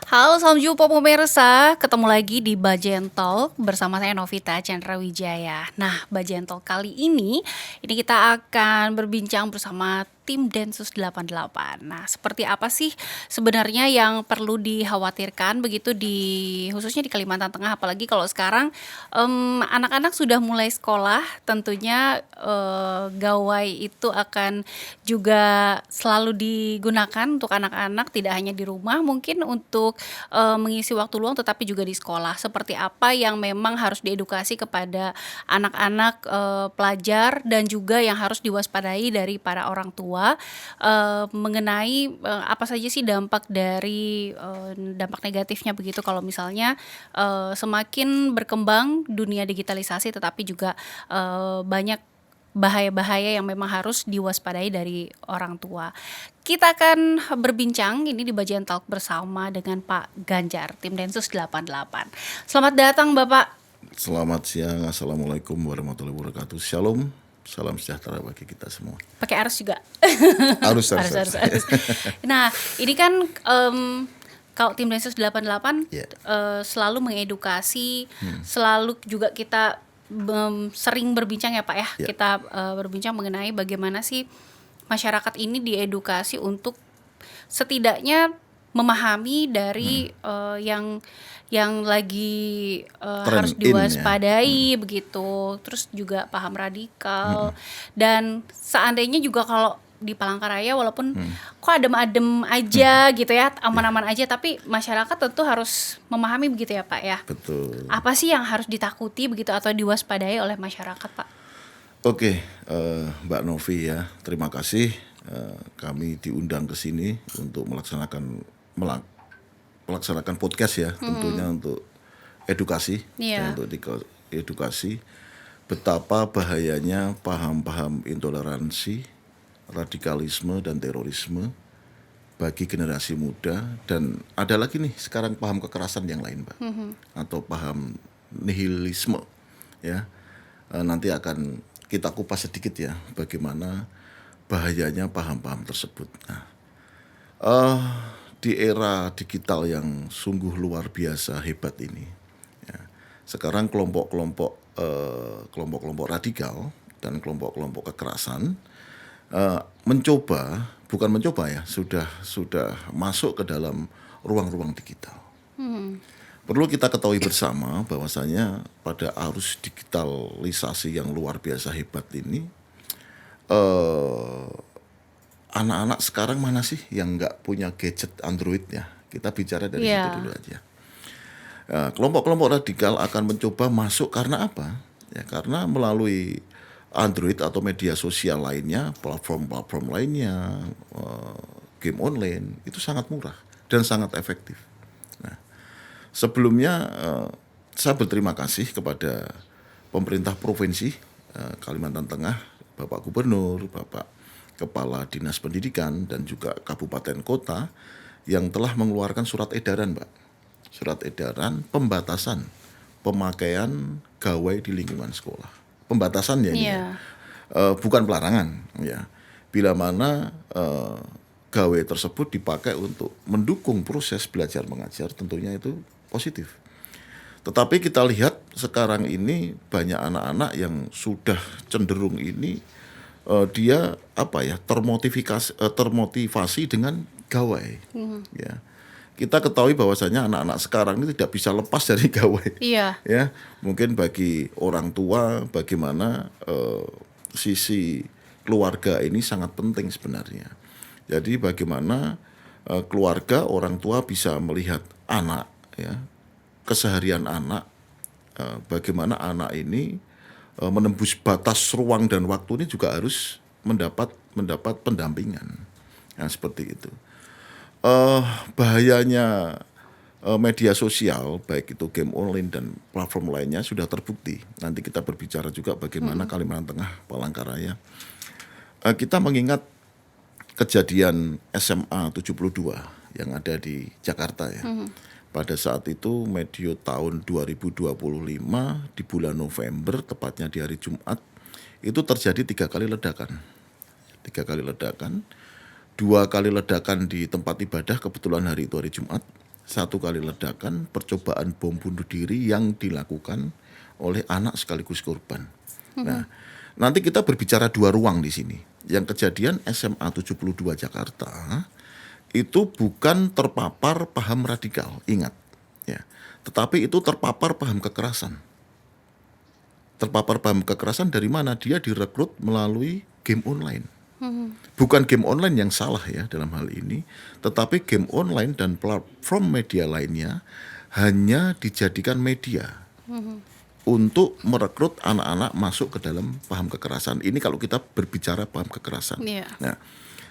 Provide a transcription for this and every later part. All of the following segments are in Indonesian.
Halo, salam jumpa pemirsa. Ketemu lagi di Bajen Talk bersama saya Novita Chandrawidjaya. Nah, Bajen Talk kali ini kita akan berbincang bersama tim Densus 88. Nah, seperti apa sih sebenarnya yang perlu dikhawatirkan begitu khususnya di Kalimantan Tengah, apalagi kalau sekarang anak-anak sudah mulai sekolah, tentunya gawai itu akan juga selalu digunakan untuk anak-anak, tidak hanya di rumah, mungkin untuk mengisi waktu luang tetapi juga di sekolah. Seperti apa yang memang harus diedukasi kepada anak-anak pelajar dan juga yang harus diwaspadai dari para orang tua mengenai apa saja sih dampak dampak negatifnya begitu kalau misalnya semakin berkembang dunia digitalisasi, tetapi juga banyak bahaya-bahaya yang memang harus diwaspadai dari orang tua. Kita akan berbincang ini di Bajen Talk bersama dengan Pak Ganjar, tim Densus 88. Selamat datang Bapak. Selamat siang, Assalamualaikum warahmatullahi wabarakatuh. Shalom, salam sejahtera bagi kita semua. Pakai arus juga. Harus. Nah, ini kan kalau tim Densus 88 selalu mengedukasi, selalu juga kita sering berbincang ya Pak ya. Kita berbincang mengenai bagaimana sih masyarakat ini diedukasi untuk setidaknya memahami dari yang lagi harus diwaspadai begitu. Terus juga paham radikal. Dan seandainya juga kalau di Palangkaraya walaupun kok adem-adem aja gitu ya, aman-aman aja, tapi masyarakat tentu harus memahami begitu ya Pak ya. Betul. Apa sih yang harus ditakuti begitu atau diwaspadai oleh masyarakat Pak? Oke, Mbak Novi ya, terima kasih kami diundang ke sini untuk melaksanakan podcast ya, tentunya untuk edukasi, untuk edukasi betapa bahayanya paham-paham intoleransi, radikalisme dan terorisme bagi generasi muda, dan ada lagi nih sekarang paham kekerasan yang lain, Mbak, atau paham nihilisme ya. Nanti akan kita kupas sedikit ya bagaimana bahayanya paham-paham tersebut. Nah, di era digital yang sungguh luar biasa hebat ini, ya, sekarang kelompok-kelompok radikal dan kelompok-kelompok kekerasan sudah masuk ke dalam ruang-ruang digital. Perlu kita ketahui bersama bahwasanya pada arus digitalisasi yang luar biasa hebat ini, anak-anak sekarang mana sih yang nggak punya gadget Android ya? Kita bicara dari situ dulu aja. Kelompok-kelompok radikal akan mencoba masuk karena apa? Ya, karena melalui Android atau media sosial lainnya, platform lainnya, game online itu sangat murah dan sangat efektif. Nah, sebelumnya saya berterima kasih kepada pemerintah provinsi Kalimantan Tengah, Bapak Gubernur, Bapak Kepala Dinas Pendidikan dan juga kabupaten kota yang telah mengeluarkan surat edaran, Mbak. Surat edaran pembatasan pemakaian gawai di lingkungan sekolah. Pembatasannya ini bukan pelarangan ya. Bila mana gawai tersebut dipakai untuk mendukung proses belajar mengajar, tentunya itu positif. Tetapi kita lihat sekarang ini banyak anak-anak yang sudah cenderung ini dia termotivasi dengan gawai. Ya. Kita ketahui bahwasanya anak-anak sekarang ini tidak bisa lepas dari gawai. Iya. Ya, mungkin bagi orang tua bagaimana sisi keluarga ini sangat penting sebenarnya. Jadi bagaimana keluarga, orang tua bisa melihat anak ya, keseharian anak, bagaimana anak ini menembus batas ruang dan waktu ini juga harus mendapat pendampingan. Nah, seperti itu. Bahayanya media sosial, baik itu game online dan platform lainnya sudah terbukti. Nanti kita berbicara juga bagaimana Kalimantan Tengah, Palangkaraya. Kita mengingat kejadian SMA 72 yang ada di Jakarta ya. Pada saat itu medio tahun 2025 di bulan November, tepatnya di hari Jumat, itu terjadi 3 kali ledakan. 3 kali ledakan. 2 kali ledakan di tempat ibadah, kebetulan hari itu hari Jumat. satu kali ledakan percobaan bom bunuh diri yang dilakukan oleh anak sekaligus korban. Nah, nanti kita berbicara dua ruang di sini. Yang kejadian SMA 72 Jakarta itu bukan terpapar paham radikal, ingat ya. Tetapi itu terpapar paham kekerasan. Terpapar paham kekerasan dari mana? Dia direkrut melalui game online. Bukan game online yang salah ya dalam hal ini, tetapi game online dan platform media lainnya hanya dijadikan media untuk merekrut anak-anak masuk ke dalam paham kekerasan. Ini kalau kita berbicara paham kekerasan. Iya. Nah,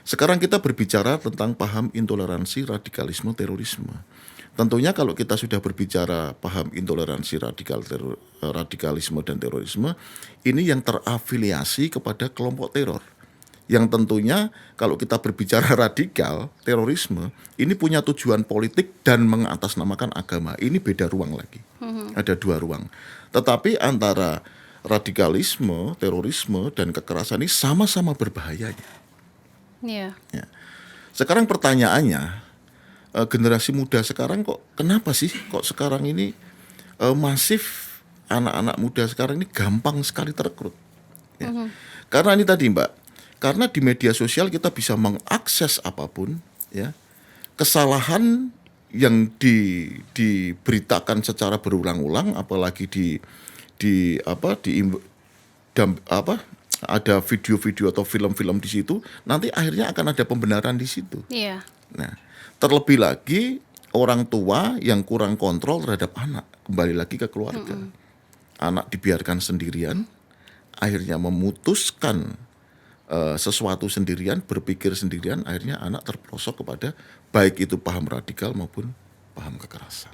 sekarang kita berbicara tentang paham intoleransi, radikalisme, terorisme. Tentunya kalau kita sudah berbicara paham intoleransi, radikalisme dan terorisme, ini yang terafiliasi kepada kelompok teror. Yang tentunya kalau kita berbicara radikal, terorisme, ini punya tujuan politik dan mengatasnamakan agama. Ini beda ruang lagi. Ada dua ruang. Tetapi antara radikalisme, terorisme, dan kekerasan ini sama-sama berbahayanya. Iya. Ya. Sekarang pertanyaannya, generasi muda sekarang kok kenapa sih kok sekarang ini masif anak-anak muda sekarang ini gampang sekali terekrut? Ya. Karena ini tadi Mbak, karena di media sosial kita bisa mengakses apapun, ya. Kesalahan yang diberitakan secara berulang-ulang, apalagi ada video-video atau film-film di situ, nanti akhirnya akan ada pembenaran di situ. Iya. Nah, terlebih lagi orang tua yang kurang kontrol terhadap anak, kembali lagi ke keluarga. Anak dibiarkan sendirian, akhirnya memutuskan sesuatu sendirian, berpikir sendirian, akhirnya anak terperosok kepada baik itu paham radikal maupun paham kekerasan.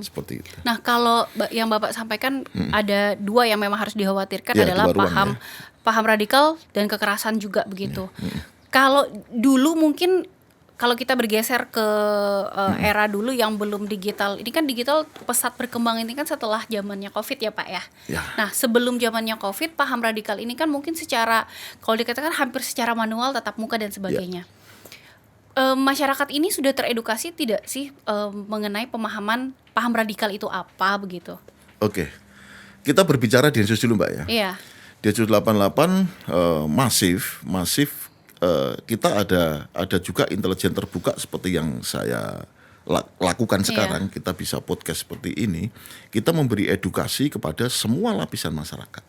Seperti itu. Nah, kalau yang Bapak sampaikan ada dua yang memang harus dikhawatirkan, Ya, adalah dua ruang, paham radikal dan kekerasan juga begitu. Kalau dulu mungkin kalau kita bergeser ke era dulu yang belum digital, ini kan digital pesat berkembang ini kan setelah zamannya COVID ya Pak ya. Ya. Nah, sebelum zamannya COVID, paham radikal ini kan mungkin secara, kalau dikatakan hampir secara manual, tatap muka dan sebagainya. Masyarakat ini sudah teredukasi tidak sih mengenai pemahaman paham radikal itu apa begitu? Oke, kita berbicara Densus dulu Mbak ya. Iya. Densus 88 masif. Kita ada juga intelijen terbuka seperti yang saya lakukan sekarang. Kita bisa podcast seperti ini. Kita memberi edukasi kepada semua lapisan masyarakat.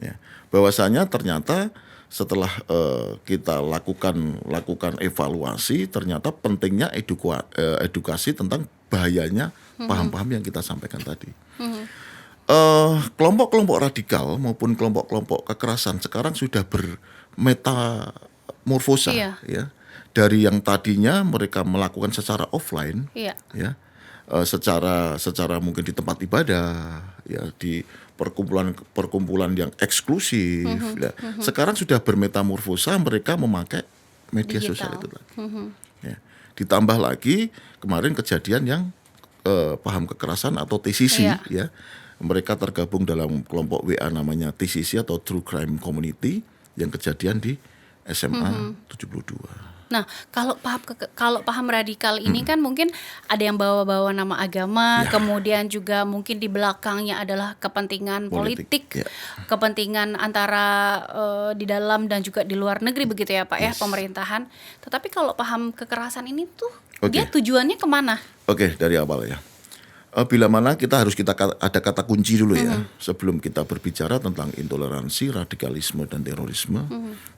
Ya, bahwasanya ternyata setelah kita lakukan evaluasi, ternyata pentingnya edukasi tentang bahayanya paham-paham yang kita sampaikan tadi. Kelompok-kelompok radikal maupun kelompok-kelompok kekerasan sekarang sudah bermetamorfosa, ya. Dari yang tadinya mereka melakukan secara offline, ya, secara mungkin di tempat ibadah, ya, di perkumpulan yang eksklusif. Sekarang sudah bermetamorfosa, mereka memakai media sosial itu lagi. Ya. Ditambah lagi kemarin kejadian yang paham kekerasan atau TCC, ya. Mereka tergabung dalam kelompok WA namanya TCC atau True Crime Community yang kejadian di SMA 72. Nah, kalau paham radikal ini kan mungkin ada yang bawa-bawa nama agama, kemudian juga mungkin di belakangnya adalah kepentingan politik, kepentingan antara di dalam dan juga di luar negeri begitu ya Pak ya, pemerintahan. Tetapi kalau paham kekerasan ini tuh dia tujuannya kemana? Oke, dari awal ya. Bila mana kita ada kata kunci dulu ya, sebelum kita berbicara tentang intoleransi, radikalisme dan terorisme,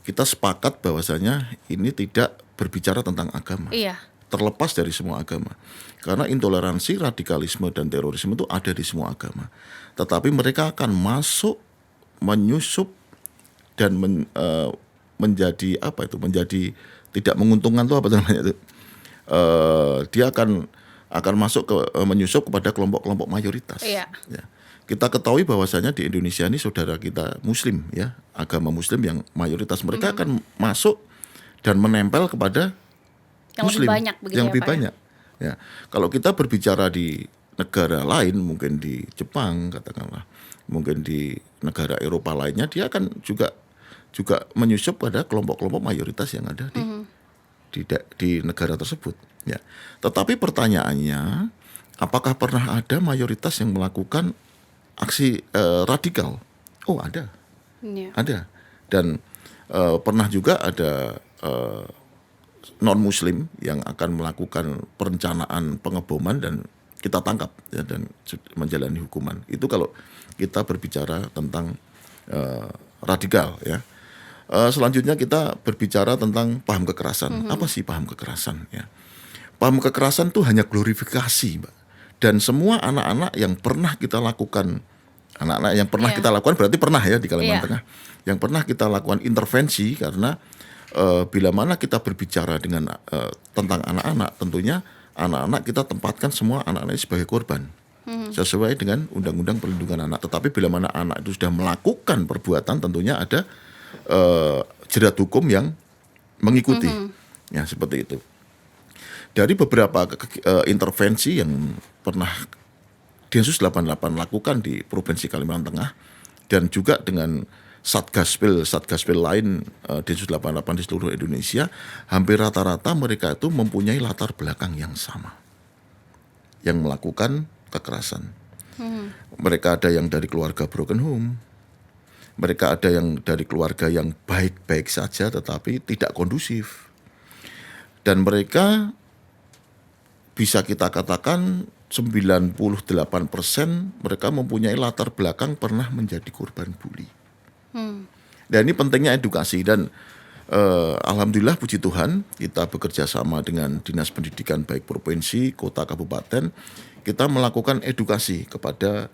kita sepakat bahwasanya ini tidak berbicara tentang agama. Iya. Terlepas dari semua agama. Karena intoleransi, radikalisme dan terorisme itu ada di semua agama. Tetapi mereka akan masuk, menyusup dan menjadi menjadi tidak menguntungkan itu apa namanya itu? Dia akan masuk menyusup kepada kelompok-kelompok mayoritas. Iya. Ya. Kita ketahui bahwasanya di Indonesia ini saudara kita Muslim, ya, agama Muslim yang mayoritas, mereka akan masuk dan menempel kepada yang Muslim lebih banyak begitu yang ya, lebih Pak, banyak. Ya. Kalau kita berbicara di negara lain, mungkin di Jepang katakanlah, mungkin di negara Eropa lainnya, dia akan juga menyusup pada kelompok-kelompok mayoritas yang ada di negara tersebut. Ya. Tetapi pertanyaannya, apakah pernah ada mayoritas yang melakukan aksi radikal? Oh, ada. Iya. Ada. Dan pernah juga ada non-muslim yang akan melakukan perencanaan pengeboman dan kita tangkap ya, dan menjalani hukuman. Itu kalau kita berbicara tentang radikal ya. Selanjutnya kita berbicara tentang paham kekerasan. Apa sih paham kekerasan ya? Paham kekerasan itu hanya glorifikasi, Mbak. Dan semua anak-anak yang pernah kita lakukan, anak-anak yang pernah kita lakukan berarti pernah ya di Kalimantan Tengah, yang pernah kita lakukan intervensi karena bila mana kita berbicara dengan tentang anak-anak, tentunya anak-anak kita tempatkan semua anak-anak ini sebagai korban sesuai dengan Undang-Undang Perlindungan Anak. Tetapi bila mana anak itu sudah melakukan perbuatan, tentunya ada jerat hukum yang mengikuti, ya seperti itu. Dari beberapa intervensi yang pernah Densus 88 lakukan di Provinsi Kalimantan Tengah dan juga dengan Satgaspil lain Densus 88 di seluruh Indonesia, hampir rata-rata mereka itu mempunyai latar belakang yang sama yang melakukan kekerasan. Mereka ada yang dari keluarga broken home, mereka ada yang dari keluarga yang baik-baik saja tetapi tidak kondusif, dan mereka bisa kita katakan 98% mereka mempunyai latar belakang pernah menjadi korban bully. Dan ini pentingnya edukasi dan alhamdulillah puji Tuhan kita bekerja sama dengan Dinas Pendidikan baik provinsi, kota, kabupaten. Kita melakukan edukasi kepada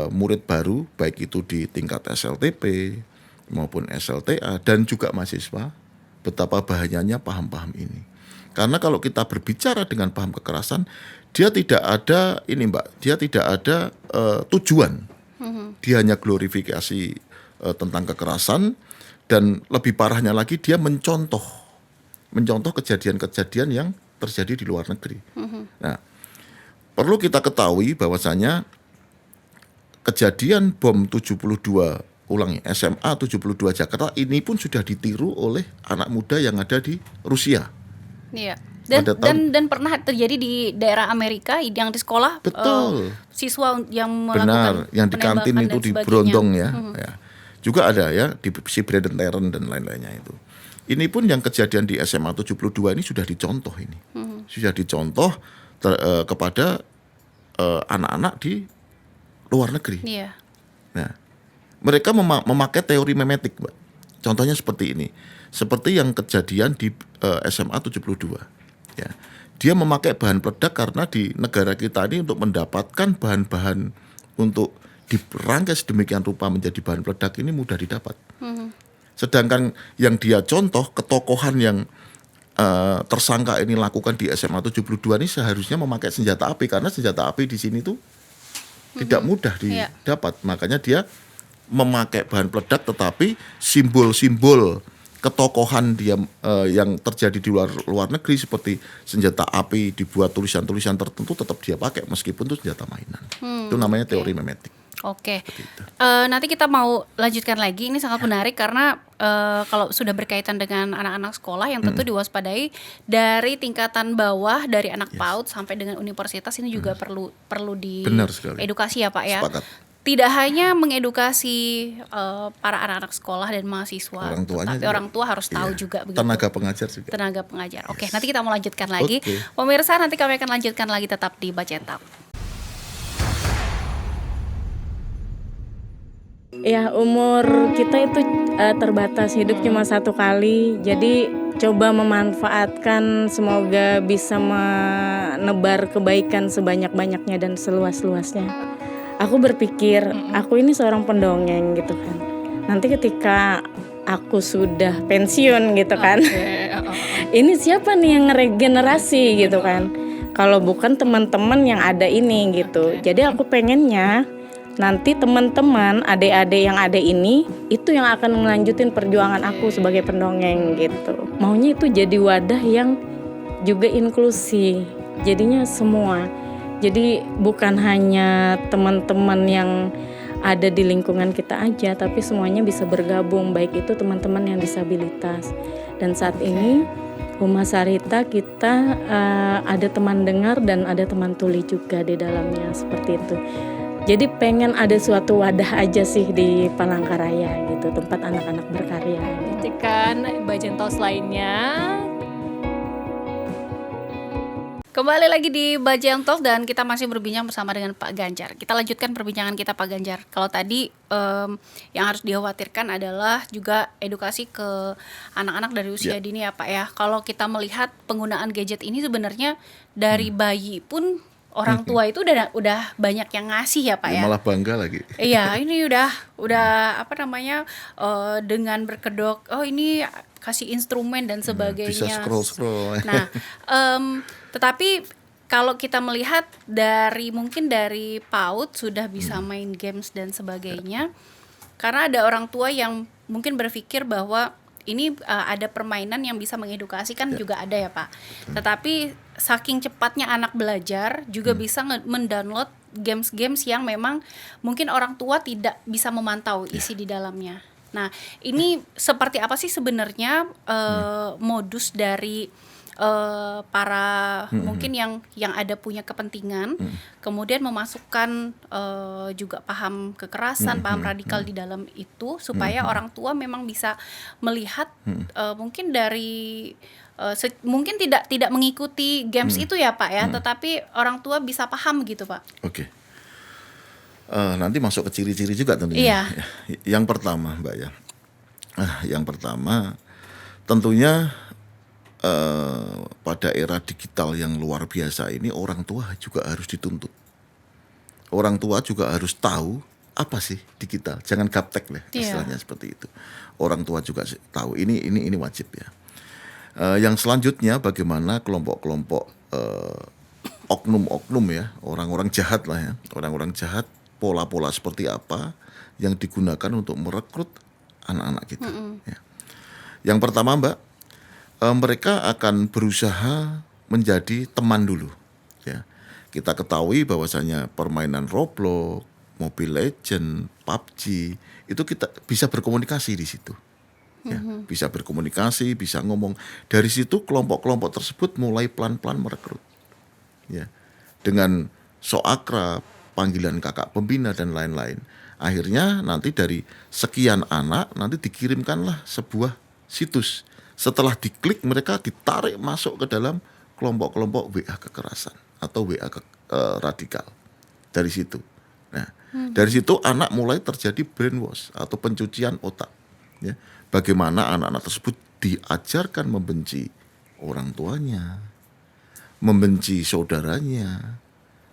murid baru baik itu di tingkat SLTP maupun SLTA dan juga mahasiswa betapa bahayanya paham-paham ini. Karena kalau kita berbicara dengan paham kekerasan, dia tidak ada ini Mbak, dia tidak ada tujuan. Dia hanya glorifikasi tentang kekerasan dan lebih parahnya lagi dia mencontoh kejadian-kejadian yang terjadi di luar negeri. Nah, perlu kita ketahui bahwasanya kejadian bom 72 SMA 72 Jakarta ini pun sudah ditiru oleh anak muda yang ada di Rusia. Iya. Dan pernah terjadi di daerah Amerika yang di sekolah. Betul. Siswa yang melakukan benar, yang di kantin itu di Brondong ya. Juga ada ya di si Braden Tarrant dan lain-lainnya itu. Ini pun yang kejadian di SMA 72 ini sudah dicontoh ini. Sudah dicontoh kepada anak-anak di luar negeri. Iya. Nah, mereka memakai teori memetik, Mbak. Contohnya seperti ini. Seperti yang kejadian di SMA 72. Ya. Dia memakai bahan peledak karena di negara kita ini untuk mendapatkan bahan-bahan untuk dirangkai sedemikian rupa menjadi bahan peledak ini mudah didapat. Sedangkan yang dia contoh ketokohan yang tersangka ini lakukan di SMA 72 ini seharusnya memakai senjata api karena senjata api di sini tuh tidak mudah didapat. Makanya dia memakai bahan peledak tetapi simbol-simbol ketokohan dia yang terjadi di luar negeri seperti senjata api dibuat tulisan-tulisan tertentu tetap dia pakai meskipun itu senjata mainan. Itu namanya teori memetik. Oke. Nanti kita mau lanjutkan lagi, ini sangat menarik karena kalau sudah berkaitan dengan anak-anak sekolah yang tentu diwaspadai dari tingkatan bawah dari anak PAUD sampai dengan universitas ini juga perlu diedukasi ya Pak ya. Sepakat. Tidak hanya mengedukasi para anak-anak sekolah dan mahasiswa, tapi orang tua harus tahu juga begitu. Tenaga pengajar juga. Tenaga pengajar. Oke, nanti kita mau lanjutkan lagi. Pemirsa, nanti kami akan lanjutkan lagi tetap di Bacentalk. Ya, umur kita itu terbatas, hidup cuma satu kali. Jadi coba memanfaatkan, semoga bisa menebar kebaikan sebanyak-banyaknya dan seluas-luasnya. Aku berpikir, aku ini seorang pendongeng gitu kan. Nanti ketika aku sudah pensiun gitu kan, ini siapa nih yang ngeregenerasi gitu kan. Kalau bukan teman-teman yang ada ini gitu. Jadi aku pengennya nanti teman-teman, adik-adik yang ada ini, itu yang akan melanjutin perjuangan aku sebagai pendongeng gitu. Maunya itu jadi wadah yang juga inklusi, jadinya semua. Jadi bukan hanya teman-teman yang ada di lingkungan kita aja, tapi semuanya bisa bergabung, baik itu teman-teman yang disabilitas. Dan saat ini Rumah Sarita kita ada teman dengar dan ada teman tuli juga di dalamnya, seperti itu. Jadi pengen ada suatu wadah aja sih di Palangkaraya gitu, tempat anak-anak berkarya. Kan Bajentol lainnya. Kembali lagi di Bajentol dan kita masih berbincang bersama dengan Pak Ganjar. Kita lanjutkan perbincangan kita, Pak Ganjar. Kalau tadi yang harus dikhawatirkan adalah juga edukasi ke anak-anak dari usia dini ya Pak ya. Kalau kita melihat penggunaan gadget ini sebenarnya dari bayi pun orang tua itu udah banyak yang ngasih ya Pak ya. Malah bangga lagi. Iya, ini udah apa namanya dengan berkedok, oh ini kasih instrumen dan sebagainya. Bisa scroll. Nah, tetapi kalau kita melihat mungkin dari PAUD sudah bisa main games dan sebagainya, karena ada orang tua yang mungkin berpikir bahwa ini ada permainan yang bisa mengedukasi kan juga ada ya Pak. Tetapi saking cepatnya anak belajar juga bisa mendownload games-games yang memang mungkin orang tua tidak bisa memantau isi di dalamnya. Nah, ini seperti apa sih sebenarnya modus dari para mungkin yang ada punya kepentingan, kemudian memasukkan juga paham kekerasan, paham radikal di dalam itu supaya orang tua memang bisa melihat mungkin dari mungkin tidak mengikuti games itu ya Pak ya, tetapi orang tua bisa paham gitu Pak. Oke. Nanti masuk ke ciri-ciri juga tentunya. Iya. Yang pertama Mbak ya, yang pertama tentunya pada era digital yang luar biasa ini orang tua juga harus dituntut. Orang tua juga harus tahu apa sih digital. Jangan gaptek lah istilahnya seperti itu. Orang tua juga tahu ini wajib ya. Yang selanjutnya bagaimana kelompok-kelompok oknum-oknum ya, orang-orang jahat lah ya. Orang-orang jahat pola-pola seperti apa yang digunakan untuk merekrut anak-anak kita. Ya. Yang pertama Mbak, mereka akan berusaha menjadi teman dulu. Ya. Kita ketahui bahwasanya permainan Roblox, Mobile Legends, PUBG itu kita bisa berkomunikasi di situ. Ya, bisa berkomunikasi, bisa ngomong. Dari situ kelompok-kelompok tersebut mulai pelan-pelan merekrut. Ya. Dengan sok akrab, panggilan kakak pembina dan lain-lain. Akhirnya nanti dari sekian anak nanti dikirimkanlah sebuah situs. Setelah diklik mereka ditarik masuk ke dalam kelompok-kelompok WA kekerasan atau WA radikal. Dari situ. Nah, dari situ anak mulai terjadi brainwash atau pencucian otak. Ya. Bagaimana anak-anak tersebut diajarkan membenci orang tuanya, membenci saudaranya,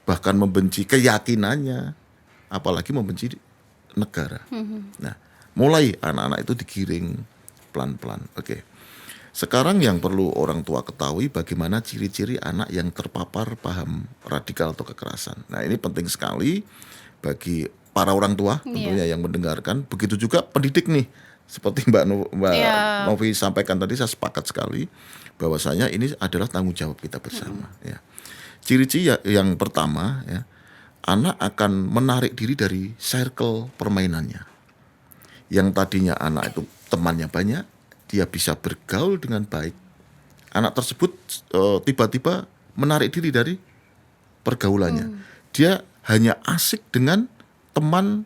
bahkan membenci keyakinannya, apalagi membenci negara. Nah, mulai anak-anak itu digiring pelan-pelan. Oke. Sekarang yang perlu orang tua ketahui bagaimana ciri-ciri anak yang terpapar paham radikal atau kekerasan. Nah, ini penting sekali bagi para orang tua tentunya yang mendengarkan. Begitu juga pendidik nih. Seperti Mbak Novi sampaikan tadi, saya sepakat sekali bahwasanya ini adalah tanggung jawab kita bersama. Ya. Ciri-ciri yang pertama ya, anak akan menarik diri dari circle permainannya. Yang tadinya anak itu temannya banyak, dia bisa bergaul dengan baik. Anak tersebut tiba-tiba menarik diri dari pergaulannya. Dia hanya asik dengan teman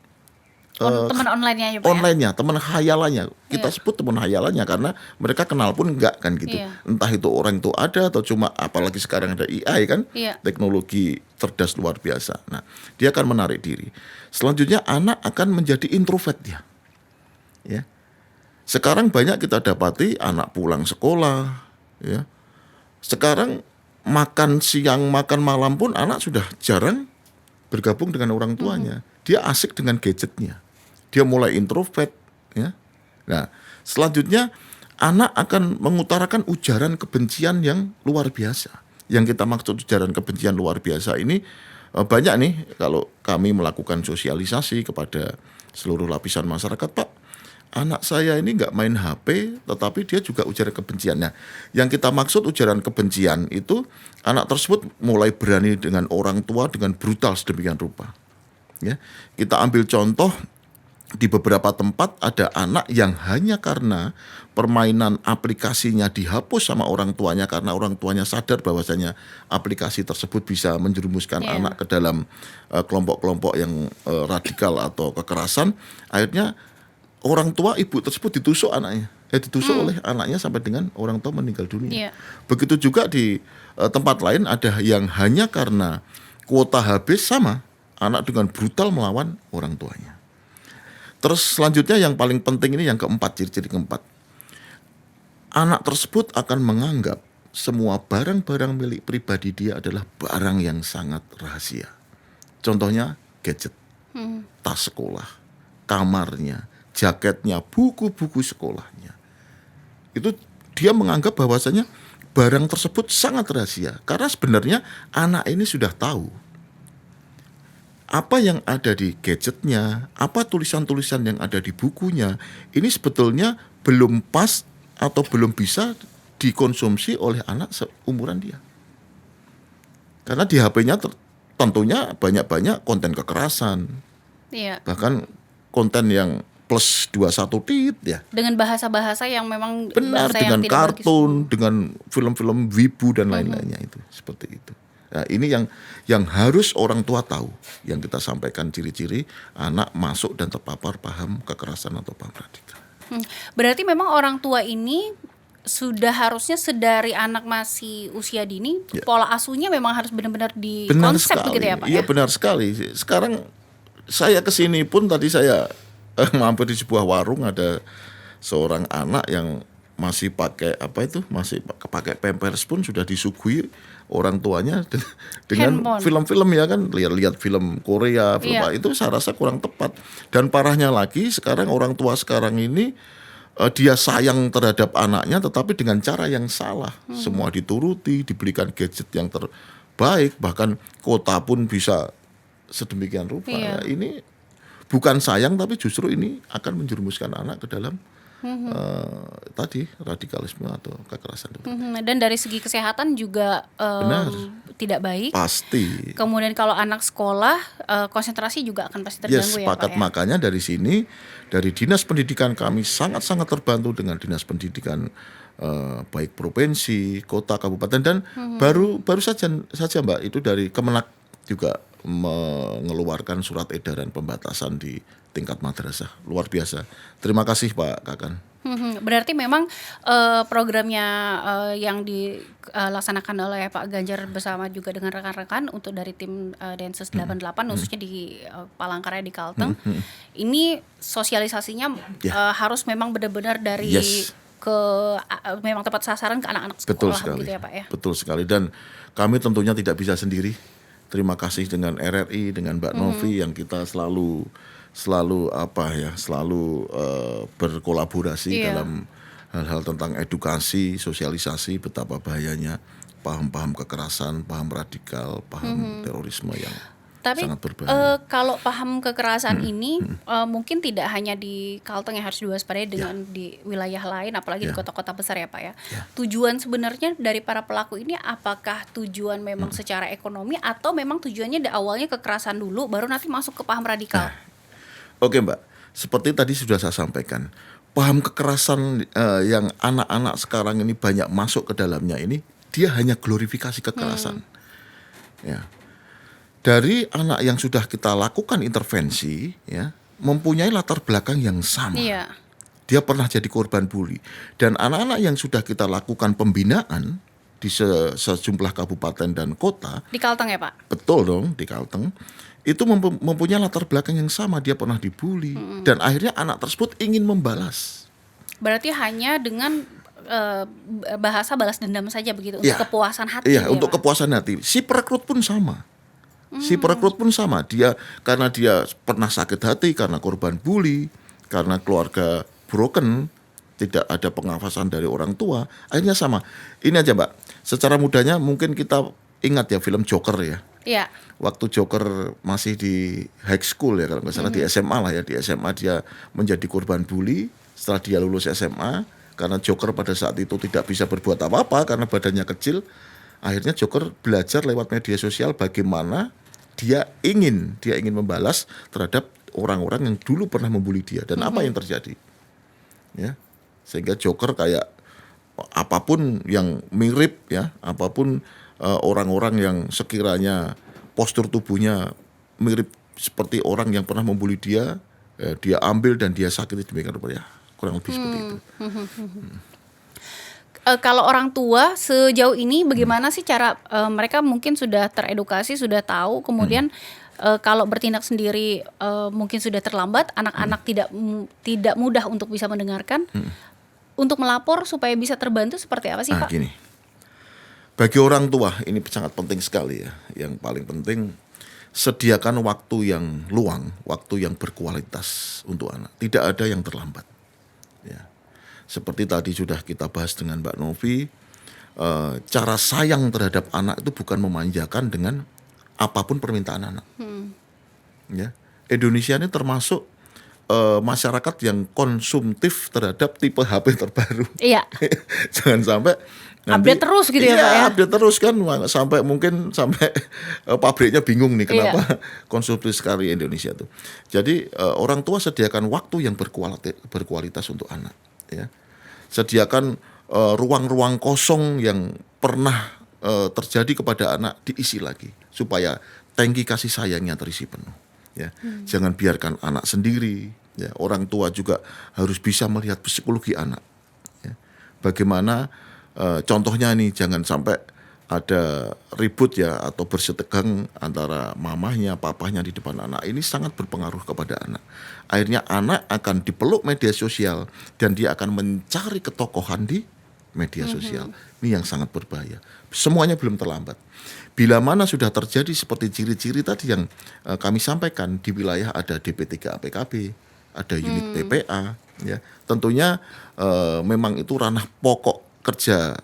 teman online-nya ya Pak. Online-nya, teman khayalannya. Kita sebut teman khayalannya karena mereka kenal pun enggak kan gitu. Entah itu orang itu ada atau cuma, apalagi sekarang ada AI kan, teknologi cerdas luar biasa. Nah, dia akan menarik diri. Selanjutnya anak akan menjadi introvert dia. Ya. Sekarang banyak kita dapati anak pulang sekolah, ya. Sekarang makan siang, makan malam pun anak sudah jarang bergabung dengan orang tuanya. Dia asik dengan gadgetnya. Dia mulai introvert, ya. Nah, selanjutnya anak akan mengutarakan ujaran kebencian yang luar biasa. Yang kita maksud ujaran kebencian luar biasa ini banyak nih kalau kami melakukan sosialisasi kepada seluruh lapisan masyarakat, Pak. Anak saya ini nggak main HP, tetapi dia juga ujaran kebencian. Nah, yang kita maksud ujaran kebencian itu anak tersebut mulai berani dengan orang tua dengan brutal sedemikian rupa. Ya, kita ambil contoh di beberapa tempat ada anak yang hanya karena permainan aplikasinya dihapus sama orang tuanya karena orang tuanya sadar bahwasanya aplikasi tersebut bisa menjerumuskan Iya. anak ke dalam kelompok-kelompok yang radikal atau kekerasan. Akhirnya orang tua ibu tersebut ditusuk anaknya, ditusuk oleh anaknya sampai dengan orang tua meninggal dunia. Iya. Begitu juga di tempat lain ada yang hanya karena kuota habis sama anak dengan brutal melawan orang tuanya. Terus selanjutnya yang paling penting ini yang keempat, ciri-ciri keempat. Anak tersebut akan menganggap semua barang-barang milik pribadi dia adalah barang yang sangat rahasia. Contohnya gadget, tas sekolah, kamarnya, jaketnya, buku-buku sekolahnya. Itu dia menganggap bahwasanya barang tersebut sangat rahasia. Karena sebenarnya anak ini sudah tahu apa yang ada di gadgetnya, apa tulisan-tulisan yang ada di bukunya, ini sebetulnya belum pas atau belum bisa dikonsumsi oleh anak seumuran dia. Karena di HP-nya tentunya banyak-banyak konten kekerasan, Iya. bahkan konten yang plus 21 tit ya. Dengan bahasa-bahasa yang memang Benar, bahasa yang dengan tidak bagus. kartun, dengan film-film wibu dan lain-lainnya itu, seperti itu. Nah, ini yang harus orang tua tahu, yang kita sampaikan ciri-ciri anak masuk dan terpapar paham kekerasan atau paham radikal. Berarti memang orang tua ini sudah harusnya sedari anak masih usia dini, pola asuhnya memang harus benar-benar di Benar konsep sekali, begitu ya Pak? iya benar sekali. Sekarang saya kesini pun tadi saya mampir di sebuah warung, ada seorang anak yang masih pakai masih pakai pampers pun sudah disuguhi orang tuanya dengan Handphone. film-film ya kan, lihat film Korea, film Iya. itu saya rasa kurang tepat. Dan parahnya lagi sekarang orang tua sekarang ini dia sayang terhadap anaknya tetapi dengan cara yang salah. Semua dituruti, dibelikan gadget yang terbaik, bahkan kota pun bisa sedemikian rupa. Iya. Nah, ini bukan sayang tapi justru ini akan menjerumuskan anak ke dalam tadi radikalisme atau kekerasan. Dan dari segi kesehatan juga Benar. tidak baik. Pasti. Kemudian kalau anak sekolah konsentrasi juga akan pasti terganggu ya Pak Sepakat. ya. Makanya dari sini, dari Dinas Pendidikan kami sangat-sangat terbantu dengan Dinas Pendidikan baik provinsi, kota, kabupaten, dan baru saja Mbak, itu dari Kemenak juga mengeluarkan surat edaran pembatasan di tingkat madrasah. Luar biasa. Terima kasih Pak Kakan. Berarti memang programnya yang dilaksanakan oleh Pak Ganjar bersama juga dengan rekan-rekan untuk dari tim Densus 88 khususnya di Palangkaraya di Kalteng, ini sosialisasinya harus memang benar-benar dari Yes. ke memang tepat sasaran ke anak-anak Betul sekolah sekali. begitu ya Pak ya. Betul sekali, dan kami tentunya tidak bisa sendiri. Terima kasih dengan RRI, dengan Mbak Novi yang kita selalu berkolaborasi Iya. dalam hal-hal tentang edukasi, sosialisasi betapa bahayanya paham-paham kekerasan, paham radikal, paham terorisme yang Tapi sangat berbahaya. kalau paham kekerasan ini mungkin tidak hanya di Kalteng yang harus diwaspadai dengan di wilayah lain, apalagi di kota-kota besar ya Pak ya. Tujuan sebenarnya dari para pelaku ini apakah tujuan memang secara ekonomi atau memang tujuannya awalnya kekerasan dulu baru nanti masuk ke paham radikal? Oke Mbak, seperti tadi sudah saya sampaikan, paham kekerasan yang anak-anak sekarang ini banyak masuk ke dalamnya ini, dia hanya glorifikasi kekerasan. Ya. Dari anak yang sudah kita lakukan intervensi, ya, mempunyai latar belakang yang sama. Iya. Dia pernah jadi korban bully. Dan anak-anak yang sudah kita lakukan pembinaan di sejumlah kabupaten dan kota, Di Kalteng ya Pak? betul dong, di Kalteng, itu mempunyai latar belakang yang sama. Dia pernah dibully, dan akhirnya anak tersebut ingin membalas. Berarti hanya dengan bahasa balas dendam saja begitu untuk Iya. kepuasan hati. Iya, ya, untuk Pak? kepuasan hati. Si perekrut pun sama. Dia karena dia pernah sakit hati karena korban bully, karena keluarga broken, tidak ada pengawasan dari orang tua, akhirnya sama. Ini aja Mbak, secara mudahnya mungkin kita ingat ya film Joker ya. Iya. Waktu Joker masih di high school ya kalau nggak salah, di SMA lah ya, di SMA dia menjadi korban bully. Setelah dia lulus SMA, karena Joker pada saat itu tidak bisa berbuat apa-apa karena badannya kecil, akhirnya Joker belajar lewat media sosial bagaimana dia ingin membalas terhadap orang-orang yang dulu pernah membuli dia dan apa yang terjadi. Ya. Sehingga Joker kayak apapun yang mirip ya, apapun orang-orang yang sekiranya postur tubuhnya mirip seperti orang yang pernah membuli dia, dia ambil dan dia sakiti demikian rupa ya, kurang lebih seperti itu. Kalau orang tua sejauh ini bagaimana sih cara mereka mungkin sudah teredukasi, sudah tahu, kemudian kalau bertindak sendiri mungkin sudah terlambat, anak-anak tidak mudah untuk bisa mendengarkan. Untuk melapor supaya bisa terbantu seperti apa sih Pak? Gini, bagi orang tua ini sangat penting sekali ya. Yang paling penting sediakan waktu yang luang, waktu yang berkualitas untuk anak. Tidak ada yang terlambat. Ya. Seperti tadi sudah kita bahas dengan Mbak Novi, cara sayang terhadap anak itu bukan memanjakan dengan apapun permintaan anak. Ya. Indonesia ini termasuk masyarakat yang konsumtif terhadap tipe HP terbaru. Iya. Jangan sampai nanti, update terus gitu ya Pak ya. Update terus kan sampai mungkin pabriknya bingung nih kenapa konsumtif sekali Indonesia tuh. Jadi orang tua sediakan waktu yang berkualitas untuk anak ya. Sediakan ruang-ruang kosong yang pernah terjadi kepada anak diisi lagi supaya tangki kasih sayangnya terisi penuh. Ya, jangan biarkan anak sendiri. Ya, orang tua juga harus bisa melihat psikologi anak. Ya. Bagaimana contohnya nih, jangan sampai ada ribut ya atau bersetegang antara mamahnya, papahnya di depan anak. Ini sangat berpengaruh kepada anak. Akhirnya anak akan dipeluk media sosial dan dia akan mencari ketokohan di media sosial. Ini yang sangat berbahaya. Semuanya belum terlambat. Bila mana sudah terjadi seperti ciri-ciri tadi yang kami sampaikan, di wilayah ada DP3 APKB, ada unit PPA, ya tentunya memang itu ranah pokok kerja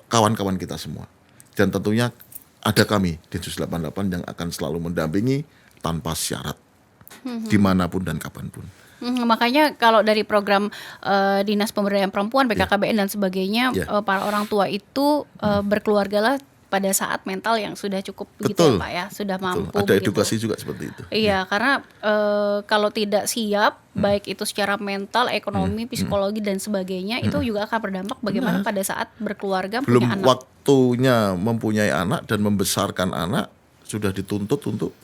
kawan-kawan kita semua. Dan tentunya ada kami Densus 88 yang akan selalu mendampingi tanpa syarat, dimanapun dan kapanpun. Makanya kalau dari program Dinas Pemberdayaan Perempuan, BKKBN dan sebagainya, para orang tua itu berkeluargalah pada saat mental yang sudah cukup begitu ya Pak ya, sudah mampu. Ada begitu. edukasi juga seperti itu. Iya, karena kalau tidak siap, baik itu secara mental, ekonomi, psikologi dan sebagainya, itu juga akan berdampak bagaimana pada saat berkeluarga Belum punya anak. waktunya mempunyai anak dan membesarkan anak sudah dituntut untuk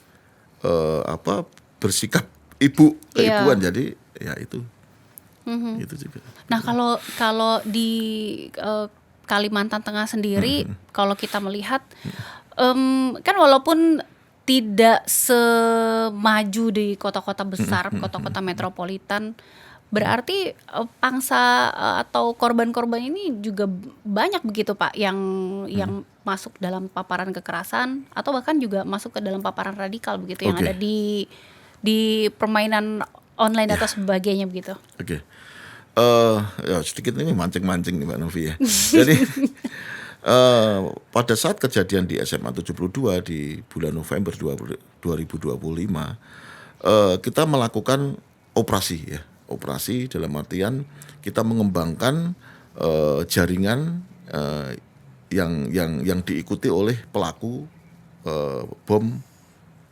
bersikap keibuan. Jadi ya itu. Itu juga. Nah, kalau di Kalimantan Tengah sendiri, kalau kita melihat, kan walaupun tidak semaju di kota-kota besar, kota-kota metropolitan, berarti pangsa atau korban-korban ini juga banyak begitu Pak, yang masuk dalam paparan kekerasan atau bahkan juga masuk ke dalam paparan radikal begitu, yang ada di permainan online atau sebagainya begitu. Ya sedikit ini mancing-mancing nih Mbak Novi ya. Jadi pada saat kejadian di SMA 72 di bulan November 2025, kita melakukan operasi ya. Operasi dalam artian kita mengembangkan jaringan yang diikuti oleh pelaku bom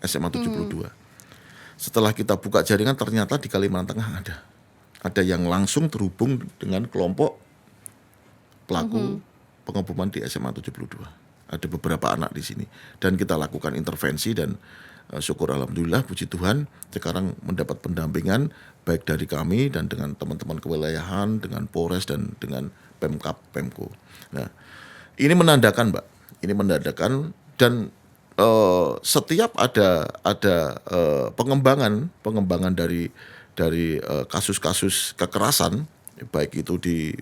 SMA 72. Setelah kita buka jaringan ternyata di Kalimantan Tengah ada yang langsung terhubung dengan kelompok pelaku pengeboman di SMA 72. Ada beberapa anak di sini dan kita lakukan intervensi dan syukur alhamdulillah puji Tuhan sekarang mendapat pendampingan baik dari kami dan dengan teman-teman kewilayahan, dengan Polres dan dengan Pemkab Pemko. Nah, ini menandakan Mbak, dan setiap ada pengembangan dari kasus-kasus kekerasan baik itu di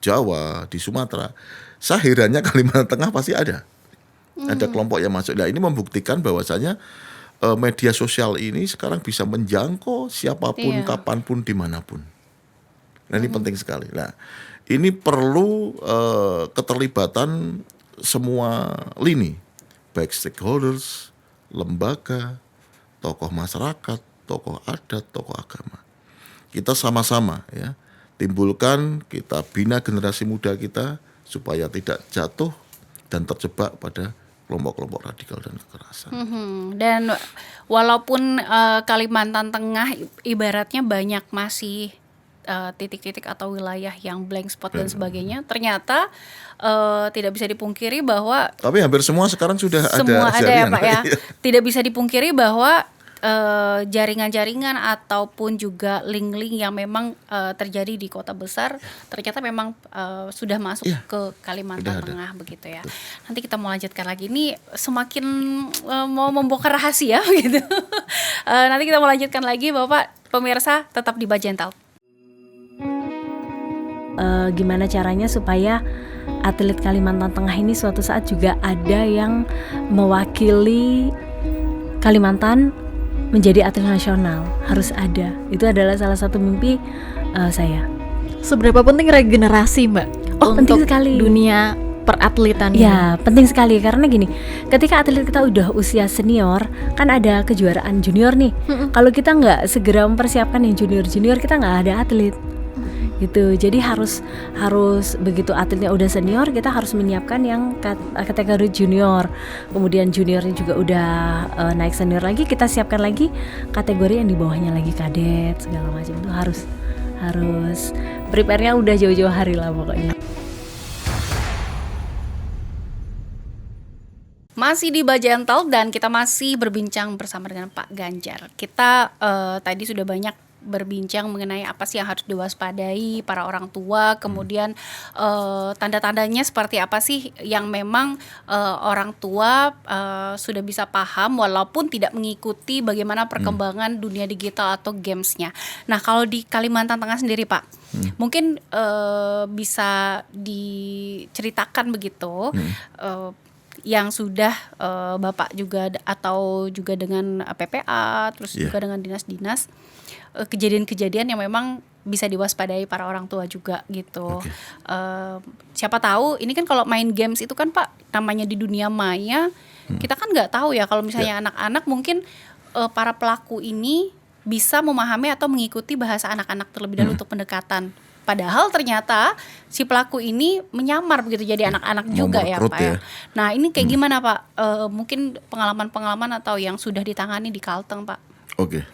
Jawa, di Sumatera, herannya Kalimantan Tengah pasti ada kelompok yang masuk. Nah, ini membuktikan bahwasanya media sosial ini sekarang bisa menjangkau siapapun, kapanpun, dimanapun. Nah, ini penting sekali. Nah, ini perlu keterlibatan semua lini, baik stakeholders, lembaga, tokoh masyarakat, tokoh adat, tokoh agama. Kita sama-sama ya timbulkan, kita bina generasi muda kita supaya tidak jatuh dan terjebak pada kelompok-kelompok radikal dan kekerasan. Dan walaupun Kalimantan Tengah ibaratnya banyak masih titik-titik atau wilayah yang blank spot dan sebagainya, ternyata tidak bisa dipungkiri bahwa Tapi hampir semua sekarang sudah semua ada ya jaringan. Pak ya. Tidak bisa dipungkiri bahwa jaringan-jaringan ataupun juga link-link yang memang terjadi di kota besar ternyata memang sudah masuk ke Kalimantan Tengah begitu ya. Nanti kita mau lanjutkan lagi, ini semakin mau membongkar rahasia gitu. Nanti kita mau lanjutkan lagi, Bapak pemirsa tetap di Bajental. Gimana caranya supaya atlet Kalimantan Tengah ini suatu saat juga ada yang mewakili Kalimantan menjadi atlet nasional, harus ada. Itu adalah salah satu mimpi saya. Seberapa penting regenerasi, Mbak? Penting untuk sekali. dunia peratletan ini? Ya, penting sekali karena gini, ketika atlet kita udah usia senior, kan ada kejuaraan junior nih. Kalau kita nggak segera mempersiapkan yang junior, kita nggak ada atlet. Gitu. Jadi harus begitu atletnya udah senior, kita harus menyiapkan yang kategori junior. Kemudian juniornya juga udah naik senior lagi, kita siapkan lagi kategori yang di bawahnya lagi, kadet segala macam. Itu harus prepare-nya udah jauh-jauh hari lah pokoknya. Masih di Bajental dan kita masih berbincang bersama dengan Pak Ganjar. Kita tadi sudah banyak berbincang mengenai apa sih yang harus diwaspadai para orang tua, kemudian tanda-tandanya seperti apa sih yang memang orang tua sudah bisa paham walaupun tidak mengikuti bagaimana perkembangan dunia digital atau gamesnya. Nah, kalau di Kalimantan Tengah sendiri Pak, mungkin bisa diceritakan begitu yang sudah Bapak juga atau juga dengan PPA terus juga dengan dinas-dinas, kejadian-kejadian yang memang bisa diwaspadai para orang tua juga gitu. Siapa tahu ini kan kalau main games itu kan Pak namanya di dunia maya, kita kan nggak tahu ya kalau misalnya anak-anak mungkin para pelaku ini bisa memahami atau mengikuti bahasa anak-anak terlebih dahulu untuk pendekatan. Padahal ternyata si pelaku ini menyamar begitu jadi anak-anak juga ya Pak ya. Nah ini kayak gimana Pak? Mungkin pengalaman-pengalaman atau yang sudah ditangani di Kalteng Pak? Oke.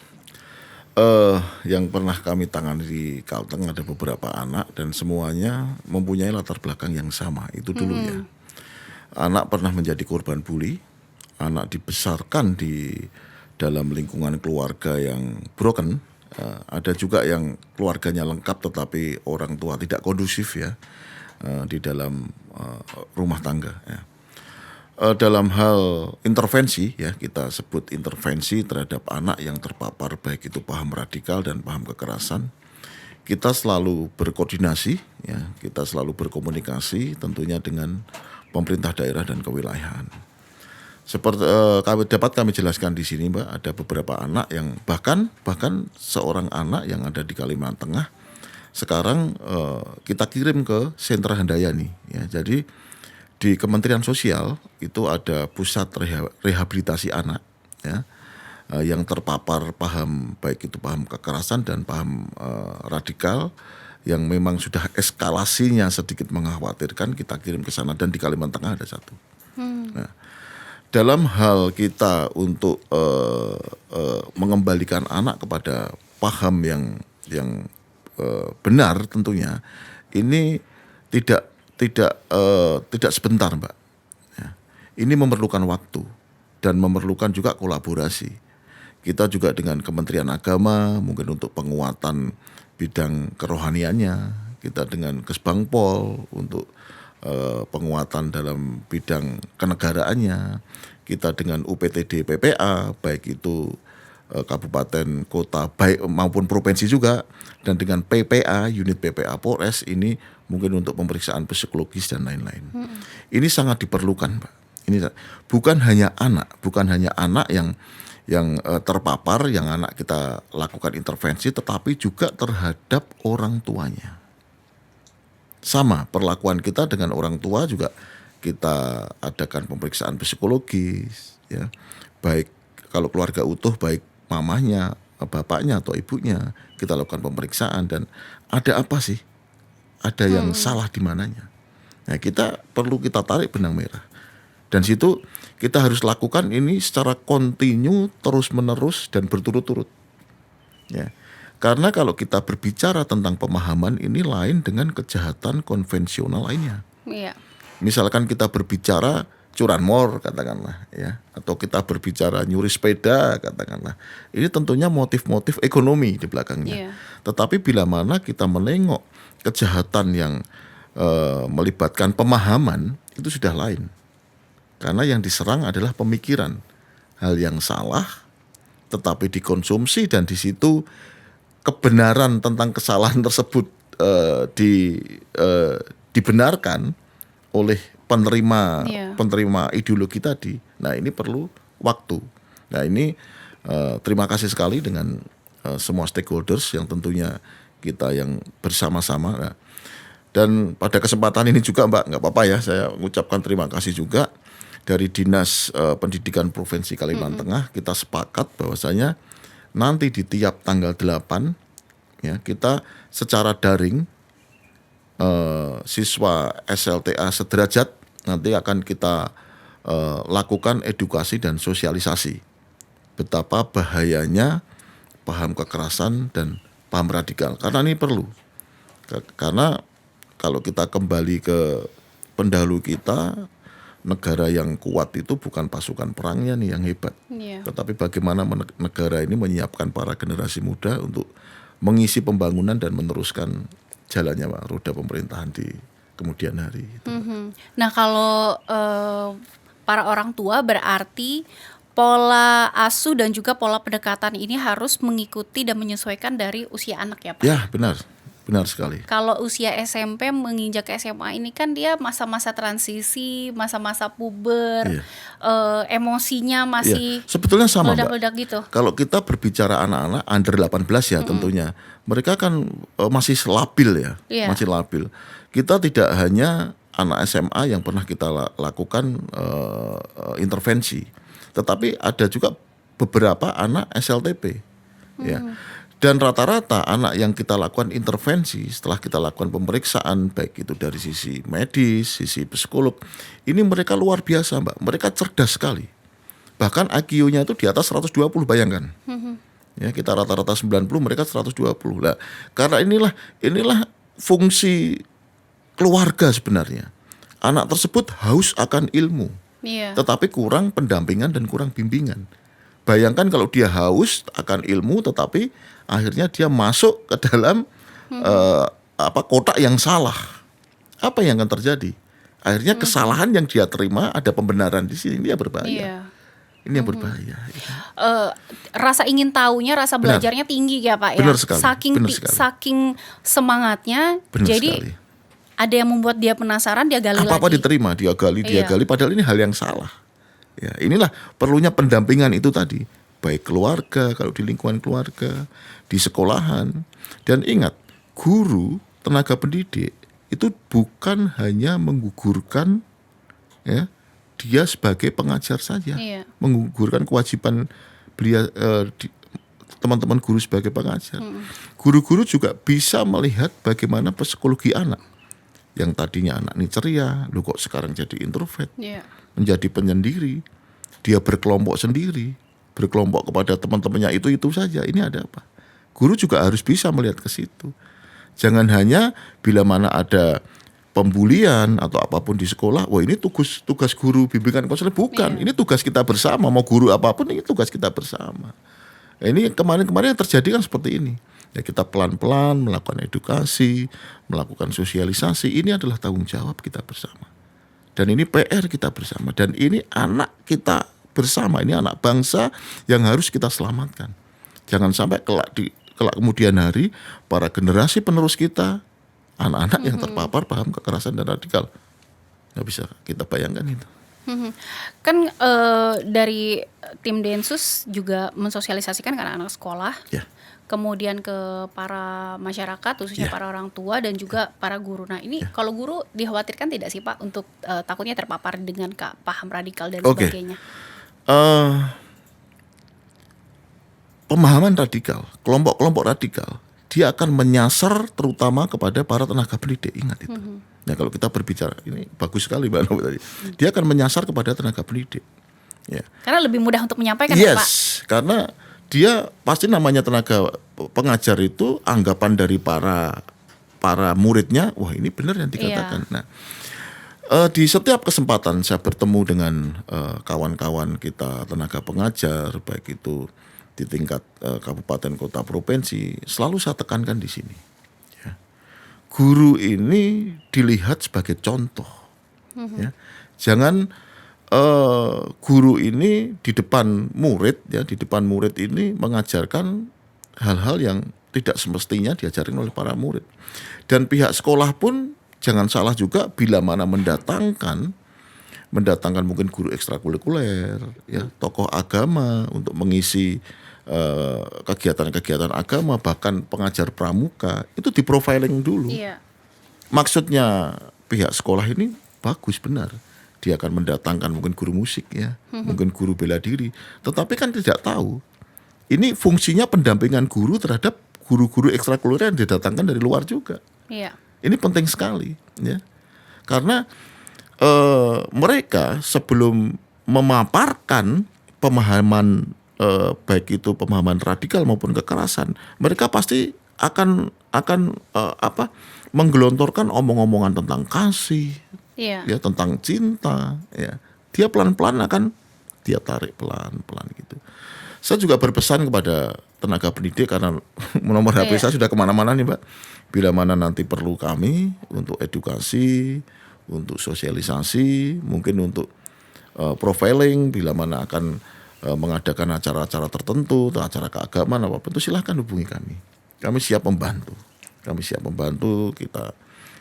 Yang pernah kami tangani di Kalteng ada beberapa anak dan semuanya mempunyai latar belakang yang sama. Itu dulu ya. Anak pernah menjadi korban bully, anak dibesarkan di dalam lingkungan keluarga yang broken. Ada juga yang keluarganya lengkap tetapi orang tua tidak kondusif ya di dalam rumah tangga ya. Dalam hal intervensi ya, kita sebut intervensi terhadap anak yang terpapar baik itu paham radikal dan paham kekerasan, kita selalu berkoordinasi ya, kita selalu berkomunikasi tentunya dengan pemerintah daerah dan kewilayahan. Seperti dapat kami jelaskan di sini Mbak, ada beberapa anak yang bahkan seorang anak yang ada di Kalimantan Tengah sekarang kita kirim ke sentra Handayani ya. Jadi di Kementerian Sosial itu ada pusat rehabilitasi anak ya, yang terpapar paham baik itu paham kekerasan dan paham radikal yang memang sudah eskalasinya sedikit mengkhawatirkan, kita kirim ke sana dan di Kalimantan Tengah ada satu. Nah, dalam hal kita untuk mengembalikan anak kepada paham yang benar tentunya ini tidak sebentar Mbak. Ya. Ini memerlukan waktu dan memerlukan juga kolaborasi. Kita juga dengan Kementerian Agama mungkin untuk penguatan bidang kerohaniannya, kita dengan Kesbangpol untuk penguatan dalam bidang kenegaraannya, kita dengan UPTD PPA baik itu kabupaten, kota, baik maupun provinsi juga, dan dengan PPA, unit PPA Polres ini mungkin untuk pemeriksaan psikologis dan lain-lain. Ini sangat diperlukan, Pak. Ini bukan hanya anak yang terpapar, yang anak kita lakukan intervensi, tetapi juga terhadap orang tuanya. Sama perlakuan kita dengan orang tua juga kita adakan pemeriksaan psikologis, ya. Baik kalau keluarga utuh, baik mamahnya, bapaknya atau ibunya, kita lakukan pemeriksaan dan ada apa sih? Ada yang salah di mananya. Nah, kita perlu kita tarik benang merah. Dan situ kita harus lakukan ini secara kontinu, terus-menerus dan berturut-turut. Ya. Karena kalau kita berbicara tentang pemahaman ini lain dengan kejahatan konvensional lainnya. Iya. Misalkan kita berbicara curanmor katakanlah ya, atau kita berbicara nyuri sepeda katakanlah. Ini tentunya motif-motif ekonomi di belakangnya. Iya. Tetapi bila mana kita menengok kejahatan yang melibatkan pemahaman, itu sudah lain. Karena yang diserang adalah pemikiran, hal yang salah tetapi dikonsumsi, dan di situ kebenaran tentang kesalahan tersebut dibenarkan oleh penerima ideologi tadi. Nah, ini perlu waktu. Nah, ini terima kasih sekali dengan semua stakeholders yang tentunya kita yang bersama-sama. Nah, dan pada kesempatan ini juga Mbak, nggak apa-apa ya, saya mengucapkan terima kasih juga dari Dinas Pendidikan Provinsi Kalimantan Tengah. Kita sepakat bahwasanya nanti di tiap tanggal 8 ya, kita secara daring siswa SLTA sederajat nanti akan kita lakukan edukasi dan sosialisasi betapa bahayanya paham kekerasan dan paham radikal. Karena ini perlu. Karena kalau kita kembali ke pendahulu kita, negara yang kuat itu bukan pasukan perangnya nih yang hebat, tetapi bagaimana negara ini menyiapkan para generasi muda untuk mengisi pembangunan dan meneruskan jalannya roda pemerintahan di kemudian hari. Nah, kalau para orang tua berarti pola asuh dan juga pola pendekatan ini harus mengikuti dan menyesuaikan dari usia anak ya Pak? Ya, benar sekali. Kalau usia SMP menginjak SMA ini kan dia masa-masa transisi, masa-masa puber, emosinya masih sebetulnya sama meledak-ledak gitu. Kalau kita berbicara anak-anak under 18 ya tentunya mereka kan masih labil ya, masih labil. Kita tidak hanya anak SMA yang pernah kita lakukan intervensi, tetapi ada juga beberapa anak SLTP, ya. Dan rata-rata anak yang kita lakukan intervensi setelah kita lakukan pemeriksaan baik itu dari sisi medis, sisi psikolog, ini mereka luar biasa Mbak, mereka cerdas sekali. Bahkan IQ-nya itu di atas 120, bayangkan. Ya, kita rata-rata 90, mereka 120. Nah, karena inilah fungsi keluarga sebenarnya. Anak tersebut haus akan ilmu, tetapi kurang pendampingan dan kurang bimbingan. Bayangkan kalau dia haus akan ilmu tetapi akhirnya dia masuk ke dalam kotak yang salah. Apa yang akan terjadi? Akhirnya kesalahan yang dia terima ada pembenaran di sini, dia berbahaya. Ini yang berbahaya. Rasa ingin tahunya, rasa belajarnya tinggi ya Pak ya. Benar sekali. Saking semangatnya. Benar jadi sekali. Ada yang membuat dia penasaran, dia gali apa-apa lagi. diterima, dia gali, padahal ini hal yang salah. Ya, inilah perlunya pendampingan itu tadi, baik keluarga, kalau di lingkungan keluarga, di sekolahan. Dan ingat, guru, tenaga pendidik itu bukan hanya menggugurkan ya, dia sebagai pengajar saja, menggugurkan kewajiban beliau teman-teman guru sebagai pengajar. Guru-guru juga bisa melihat bagaimana psikologi anak. Yang tadinya anak ini ceria, lu kok sekarang jadi introvert, menjadi penyendiri, dia berkelompok sendiri, berkelompok kepada teman-temannya itu saja. Ini ada apa? Guru juga harus bisa melihat ke situ. Jangan hanya bila mana ada pembulian atau apapun di sekolah, wah ini tugas guru bimbingan konseling, bukan. Ini tugas kita bersama, mau guru apapun ini tugas kita bersama. Nah, ini kemarin yang terjadi kan seperti ini. Ya, kita pelan-pelan melakukan edukasi, melakukan sosialisasi, ini adalah tanggung jawab kita bersama. Dan ini PR kita bersama, dan ini anak kita bersama, ini anak bangsa yang harus kita selamatkan. Jangan sampai kelak kemudian hari para generasi penerus kita, anak-anak yang terpapar paham kekerasan dan radikal. Nggak bisa kita bayangkan itu. Kan dari tim Densus juga mensosialisasikan ke anak-anak sekolah, kemudian ke para masyarakat, khususnya para orang tua dan juga para guru. Nah ini kalau guru dikhawatirkan tidak sih Pak untuk takutnya terpapar dengan paham radikal dan sebagainya? Pemahaman radikal, kelompok-kelompok radikal, dia akan menyasar terutama kepada para tenaga pendidik. Ingat itu. Nah, kalau kita berbicara, ini bagus sekali Mbak Novi tadi. Dia akan menyasar kepada tenaga pendidik. Ya. Karena lebih mudah untuk menyampaikan ya, Pak. Karena dia pasti namanya tenaga pengajar itu anggapan dari para muridnya, wah ini benar yang dikatakan. Nah, di setiap kesempatan saya bertemu dengan kawan-kawan kita tenaga pengajar, baik itu di tingkat kabupaten, kota, provinsi, selalu saya tekankan di sini. Ya. Guru ini dilihat sebagai contoh. Ya. Jangan guru ini di depan murid, ya, di depan murid ini mengajarkan hal-hal yang tidak semestinya diajarin oleh para murid. Dan pihak sekolah pun jangan salah juga bila mana mendatangkan mungkin guru ekstrakurikuler, ya, tokoh agama untuk mengisi kegiatan-kegiatan agama, bahkan pengajar pramuka, itu di profiling dulu. Iya. Maksudnya pihak sekolah ini bagus, benar. Dia akan mendatangkan mungkin guru musik, ya, mungkin guru bela diri, tetapi kan tidak tahu ini fungsinya pendampingan guru terhadap guru-guru ekstrakurikuler yang didatangkan dari luar juga. Iya. Ini penting sekali, ya, karena mereka sebelum memaparkan pemahaman baik itu pemahaman radikal maupun kekerasan, mereka pasti akan menggelontorkan omong-omongan tentang kasih, ya, tentang cinta, ya. Dia pelan-pelan akan dia tarik pelan-pelan gitu. Saya juga berpesan kepada tenaga pendidik karena nomor HP saya sudah kemana-mana nih Mbak. Bila mana nanti perlu kami untuk edukasi, untuk sosialisasi, mungkin untuk profiling, bila mana akan mengadakan acara-acara tertentu, acara keagamaan apapun itu silahkan hubungi kami. Kami siap membantu. Kita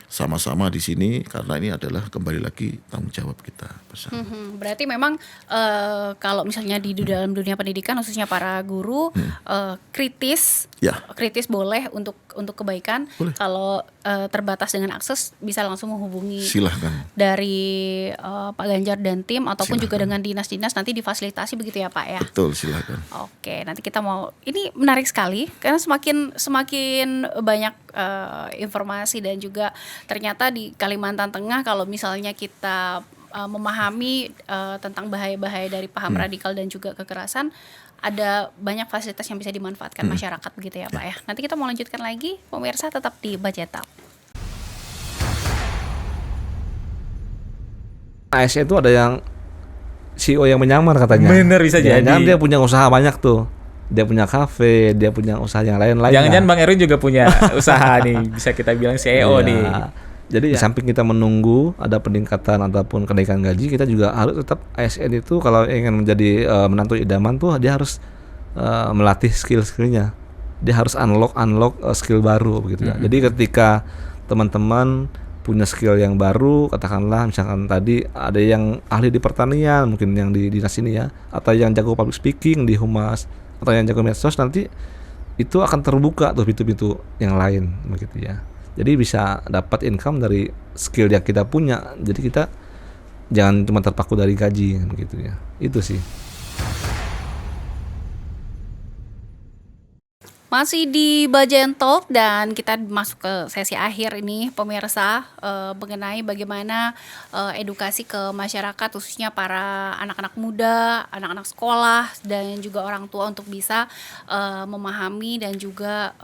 sama-sama di sini karena ini adalah kembali lagi tanggung jawab kita bersama. Berarti memang kalau misalnya di dalam dunia pendidikan khususnya para guru kritis boleh untuk kebaikan. Boleh. Kalau terbatas dengan akses bisa langsung menghubungi. Silahkan. Dari Pak Ganjar dan tim ataupun juga dengan dinas-dinas nanti difasilitasi begitu ya Pak ya. Betul, silahkan. Oke, nanti kita ini menarik sekali karena semakin banyak informasi dan juga ternyata di Kalimantan Tengah kalau misalnya kita memahami tentang bahaya-bahaya dari paham radikal dan juga kekerasan, ada banyak fasilitas yang bisa dimanfaatkan masyarakat begitu ya Pak ya. Nanti kita mau lanjutkan lagi, pemirsa tetap di Bajetal. ASN itu ada yang CEO yang menyamar katanya. Bener, bisa jadi. Dia punya usaha banyak tuh. Dia punya kafe, dia punya usaha yang lain-lain. Jangan-jangan Bang Erwin juga punya usaha nih, bisa kita bilang CEO nih. Jadi di samping kita menunggu ada peningkatan ataupun kenaikan gaji, kita juga harus tetap ASN itu kalau ingin menjadi menantu idaman tuh dia harus melatih skill-skillnya. Dia harus unlock skill baru begitu ya. Jadi ketika teman-teman punya skill yang baru, katakanlah misalkan tadi ada yang ahli di pertanian, mungkin yang di dinas ini ya, atau yang jago public speaking di humas, atau yang jago medsos, nanti itu akan terbuka tuh pintu-pintu yang lain begitu ya. Jadi bisa dapat income dari skill yang kita punya. Jadi kita jangan cuma terpaku dari gaji begitu ya. Itu sih. Masih di Bajen Talk dan kita masuk ke sesi akhir ini pemirsa, mengenai bagaimana edukasi ke masyarakat khususnya para anak-anak muda, anak-anak sekolah dan juga orang tua untuk bisa memahami dan juga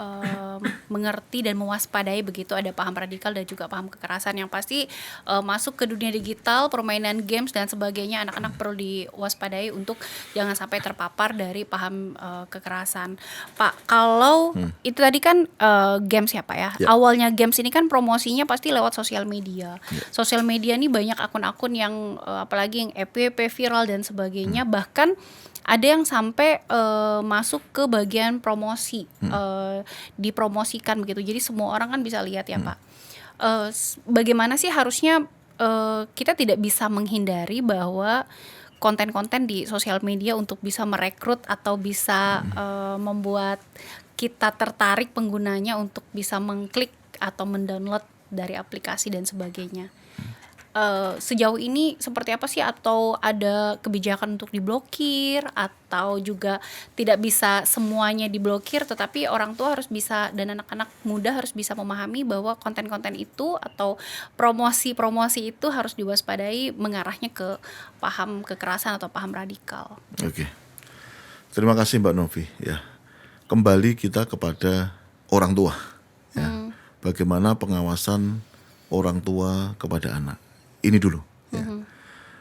mengerti dan mewaspadai begitu ada paham radikal dan juga paham kekerasan yang pasti masuk ke dunia digital, permainan games dan sebagainya. Anak-anak perlu diwaspadai untuk jangan sampai terpapar dari paham kekerasan. Pak, kalau itu tadi kan games ya Pak ya. Awalnya games ini kan promosinya pasti lewat sosial media. Sosial media ini banyak akun-akun yang apalagi yang FYP viral dan sebagainya. Bahkan ada yang sampai masuk ke bagian promosi, dipromosikan begitu. Jadi semua orang kan bisa lihat ya Pak. Bagaimana sih harusnya kita tidak bisa menghindari bahwa konten-konten di sosial media untuk bisa merekrut atau bisa membuat kita tertarik penggunanya untuk bisa mengklik atau mendownload dari aplikasi dan sebagainya. sejauh ini seperti apa sih, atau ada kebijakan untuk diblokir, atau juga tidak bisa semuanya diblokir tetapi orang tua harus bisa dan anak-anak muda harus bisa memahami bahwa konten-konten itu atau promosi-promosi itu harus diwaspadai mengarahnya ke paham kekerasan atau paham radikal. Oke. Terima kasih Mbak Novi ya. Kembali kita kepada orang tua ya. Bagaimana pengawasan orang tua kepada anak. Ini dulu ya.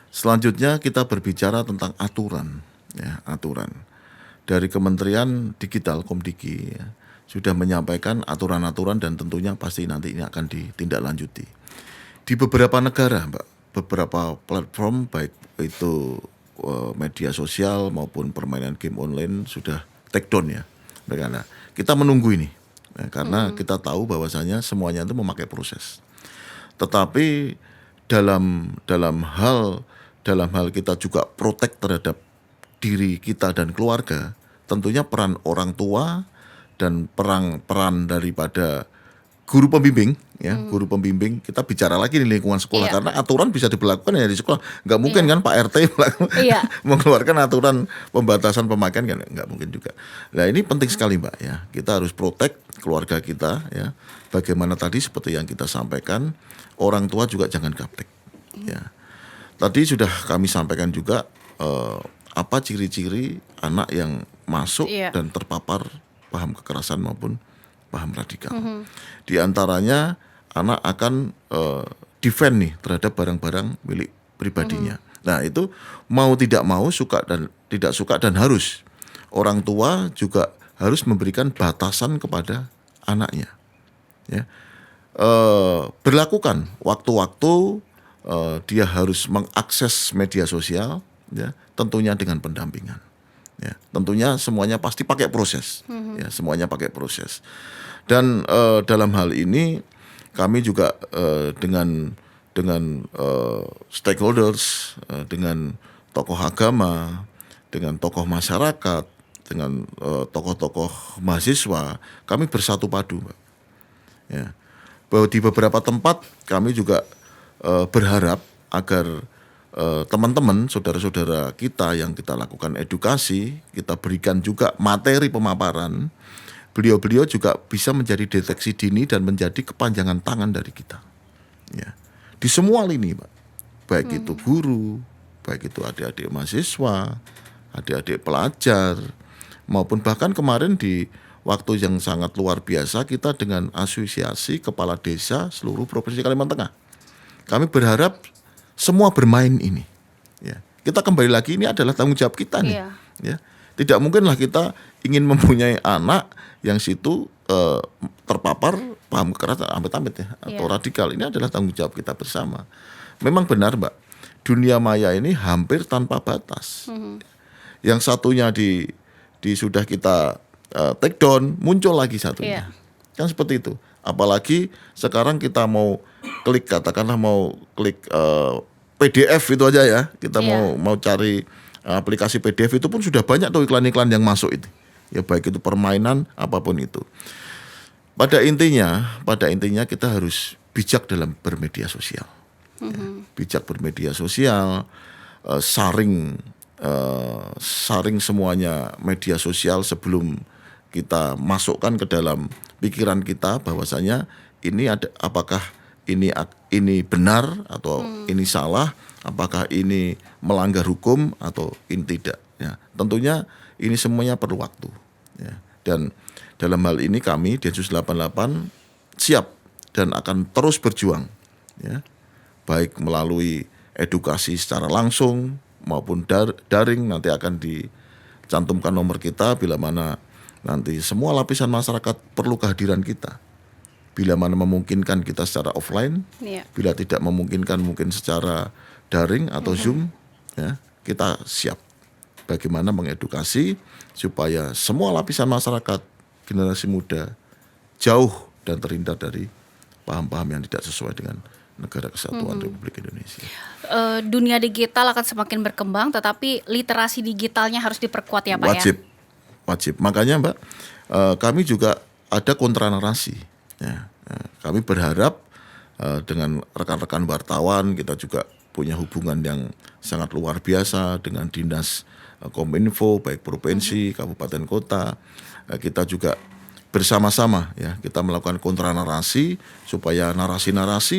Selanjutnya kita berbicara tentang aturan ya, aturan. Dari Kementerian Digital Komdiki ya, sudah menyampaikan aturan-aturan dan tentunya pasti nanti ini akan ditindaklanjuti. Di beberapa negara, Mbak, beberapa platform baik itu media sosial maupun permainan game online sudah take down ya. Nah, kita menunggu ini ya, karena kita tahu bahwasanya semuanya itu memakai proses. Tetapi dalam hal kita juga protect terhadap diri kita dan keluarga, tentunya peran orang tua dan peran daripada guru pembimbing ya, guru pembimbing, kita bicara lagi di lingkungan sekolah karena aturan bisa diberlakukan ya di sekolah. Nggak mungkin kan Pak RT mengeluarkan aturan pembatasan pemakaian kan nggak mungkin juga. Nah, ini penting sekali Mbak ya. Kita harus protect keluarga kita ya. Bagaimana tadi seperti yang kita sampaikan, orang tua juga jangan gaptek ya. Tadi sudah kami sampaikan juga apa ciri-ciri anak yang masuk dan terpapar paham kekerasan maupun paham radikal. Di antaranya anak akan defend nih terhadap barang-barang milik pribadinya. Nah, itu mau tidak mau, suka dan tidak suka, dan harus orang tua juga harus memberikan batasan kepada anaknya. Ya. Berlakukan waktu-waktu dia harus mengakses media sosial ya, tentunya dengan pendampingan. Ya, tentunya semuanya pasti pakai proses. Ya, semuanya pakai proses. Dan dalam hal ini kami juga dengan stakeholders, dengan tokoh agama, dengan tokoh masyarakat, dengan tokoh-tokoh mahasiswa, kami bersatu padu, Mbak. Ya. Bahwa di beberapa tempat kami juga berharap agar teman-teman, saudara-saudara kita yang kita lakukan edukasi, kita berikan juga materi pemaparan, beliau-beliau juga bisa menjadi deteksi dini dan menjadi kepanjangan tangan dari kita. Ya. Di semua lini, Pak. Baik itu guru, baik itu adik-adik mahasiswa, adik-adik pelajar, maupun bahkan kemarin di waktu yang sangat luar biasa kita dengan asosiasi kepala desa seluruh Provinsi Kalimantan Tengah. Kami berharap semua bermain ini. Ya. Kita kembali lagi, ini adalah tanggung jawab kita nih. Ya. Tidak mungkinlah kita ingin mempunyai anak yang situ terpapar paham kekerasan amit-amit ya, atau radikal. Ini adalah tanggung jawab kita bersama. Memang benar, Mbak, dunia maya ini hampir tanpa batas. Yang satunya sudah kita take down, muncul lagi satunya. Kan seperti itu. Apalagi sekarang kita mau klik, katakanlah mau klik PDF itu aja ya. Kita mau cari aplikasi PDF itu pun sudah banyak tuh iklan-iklan yang masuk itu. Ya, baik itu permainan apapun itu. Pada intinya kita harus bijak dalam bermedia sosial. Ya, bijak bermedia sosial, saring semuanya media sosial sebelum kita masukkan ke dalam pikiran kita bahwasanya ini ada, apakah ini benar atau ini salah, apakah ini melanggar hukum atau ini tidak. Ya, tentunya ini semuanya perlu waktu. Ya. Dan dalam hal ini kami Densus 88 siap dan akan terus berjuang. Ya. Baik melalui edukasi secara langsung maupun daring, nanti akan dicantumkan nomor kita bila mana nanti semua lapisan masyarakat perlu kehadiran kita. Bila mana memungkinkan kita secara offline, bila tidak memungkinkan mungkin secara daring atau Zoom, ya, kita siap bagaimana mengedukasi supaya semua lapisan masyarakat, generasi muda jauh dan terhindar dari paham-paham yang tidak sesuai dengan Negara Kesatuan Republik Indonesia. Dunia digital akan semakin berkembang, tetapi literasi digitalnya harus diperkuat ya Pak. Wajib. Makanya Mbak, kami juga ada kontra narasi. Ya, kami berharap dengan rekan-rekan wartawan kita juga punya hubungan yang sangat luar biasa dengan dinas Kominfo baik provinsi, kabupaten, kota. Kita juga bersama-sama ya kita melakukan kontra narasi supaya narasi-narasi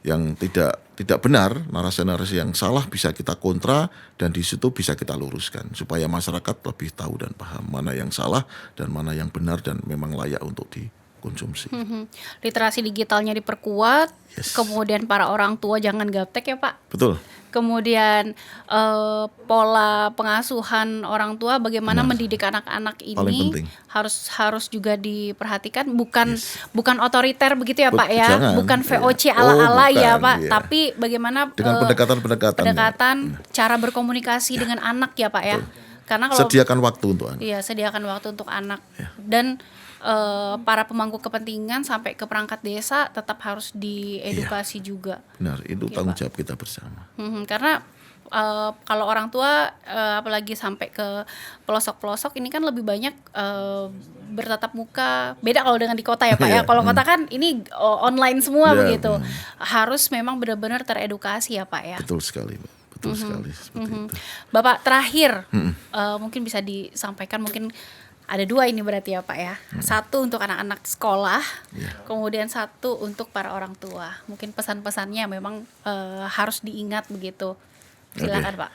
yang tidak benar, narasi-narasi yang salah bisa kita kontra dan di situ bisa kita luruskan supaya masyarakat lebih tahu dan paham mana yang salah dan mana yang benar dan memang layak untuk dikonsumsi. Literasi digitalnya diperkuat, Yes. kemudian para orang tua jangan gaptek ya Pak. Betul. Kemudian pola pengasuhan orang tua bagaimana mendidik anak-anak Paling ini penting. harus juga diperhatikan, bukan otoriter begitu ya Pak ya, Jangan, bukan iya. VOC ala-ala bukan, ya Pak, iya. tapi bagaimana Dengan pendekatan-pendekatan. cara berkomunikasi dengan anak ya Pak ya. Karena kalau Sediakan waktu untuk anak. iya, sediakan waktu untuk anak dan para pemangku kepentingan sampai ke perangkat desa tetap harus diedukasi juga. Benar, itu tanggung jawab kita bersama. Karena kalau orang tua apalagi sampai ke pelosok-pelosok ini kan lebih banyak bertatap muka. Beda kalau dengan di kota ya Pak ya. Kalau kota kan ini online semua Iya, begitu. Harus memang benar-benar teredukasi ya Pak ya. Betul sekali, Mbak. Betul sekali seperti itu. Bapak terakhir mungkin bisa disampaikan, mungkin ada 2 ini berarti ya Pak ya. Satu untuk anak-anak sekolah, kemudian satu untuk para orang tua. Mungkin pesan-pesannya memang harus diingat begitu. Silakan Pak.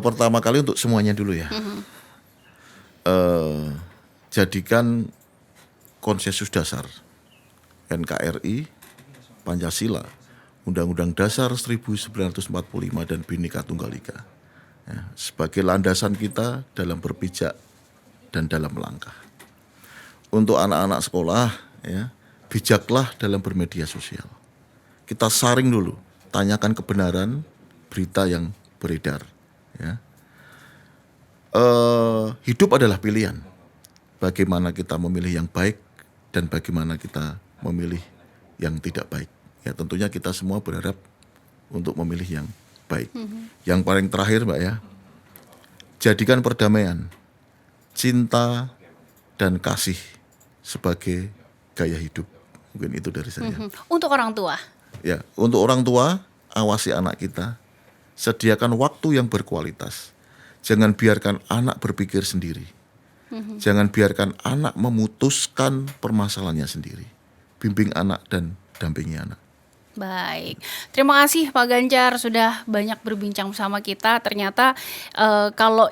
Pertama kali untuk semuanya dulu ya. Jadikan konsensus dasar NKRI, Pancasila, Undang-Undang Dasar 1945 dan Bhinneka Tunggal Ika ya, sebagai landasan kita dalam berpijak dan dalam melangkah. Untuk anak-anak sekolah ya, bijaklah dalam bermedia sosial. Kita saring dulu, tanyakan kebenaran berita yang beredar ya. Hidup adalah pilihan. Bagaimana kita memilih yang baik dan bagaimana kita memilih yang tidak baik. Ya tentunya kita semua berharap untuk memilih yang baik. Yang paling terakhir Mbak ya, jadikan perdamaian, cinta dan kasih sebagai gaya hidup. Mungkin itu dari saya. Untuk orang tua. Ya, untuk orang tua, awasi anak kita, sediakan waktu yang berkualitas. Jangan biarkan anak berpikir sendiri. Jangan biarkan anak memutuskan permasalahannya sendiri. Bimbing anak dan dampingi anak. Baik, terima kasih Pak Ganjar sudah banyak berbincang bersama kita. Ternyata kalau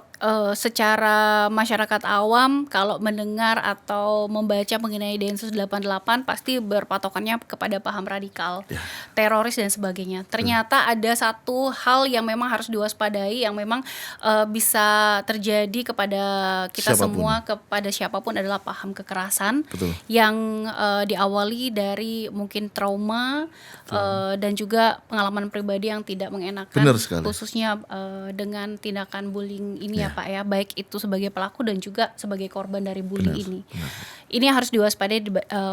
secara masyarakat awam kalau mendengar atau membaca mengenai Densus 88 pasti berpatokannya kepada paham radikal, teroris dan sebagainya. Ternyata ada satu hal yang memang harus diwaspadai, yang memang bisa terjadi kepada kita Siapapun. semua, kepada siapapun, adalah paham kekerasan. Betul. Yang diawali dari mungkin trauma dan juga pengalaman pribadi yang tidak mengenakan, Benar sekali. khususnya dengan tindakan bullying ini ya Pak ya, baik itu sebagai pelaku dan juga sebagai korban dari bully ini. Ini harus diwaspadai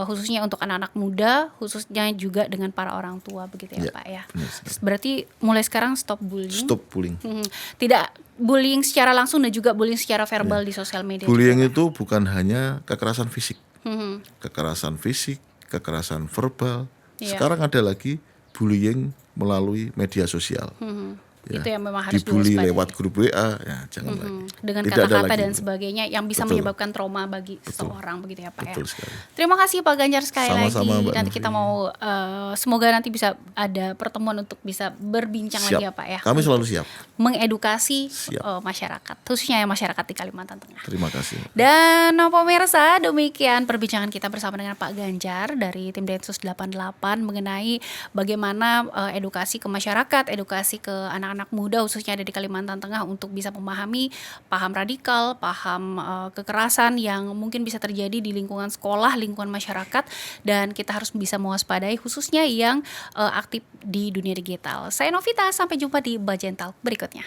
khususnya untuk anak-anak muda, khususnya juga dengan para orang tua begitu ya Pak ya. benar sekali. Berarti mulai sekarang stop bullying. Stop bullying. Tidak bullying secara langsung dan juga bullying secara verbal di sosial media. Bullying juga, itu bukan hanya kekerasan fisik. Mhm. Kekerasan fisik, kekerasan verbal. Iya. Sekarang ada lagi bullying melalui media sosial. Ya, Itu yang memang harus dibully diwaspadai. lewat grup WA, ya jangan lagi. Dengan Tidak ada kata-kata lagi. dan sebagainya yang bisa Betul. menyebabkan trauma bagi seseorang begitu ya Pak Betul ya. sekali. Terima kasih Pak Ganjar sekali Sama-sama, lagi. Mbak Nanti Novi. kita mau semoga nanti bisa ada pertemuan untuk bisa berbincang lagi ya Pak ya. Kami selalu siap. Mengedukasi Siap. masyarakat, khususnya masyarakat di Kalimantan Tengah. Terima kasih. Dan pemirsa, demikian perbincangan kita bersama dengan Pak Ganjar dari tim Densus 88 mengenai bagaimana edukasi ke masyarakat, edukasi ke anak-anak muda khususnya ada di Kalimantan Tengah untuk bisa memahami paham radikal, paham kekerasan yang mungkin bisa terjadi di lingkungan sekolah, lingkungan masyarakat, dan kita harus bisa mewaspadai khususnya yang aktif di dunia digital. Saya Novita, sampai jumpa di Bajental berikutnya.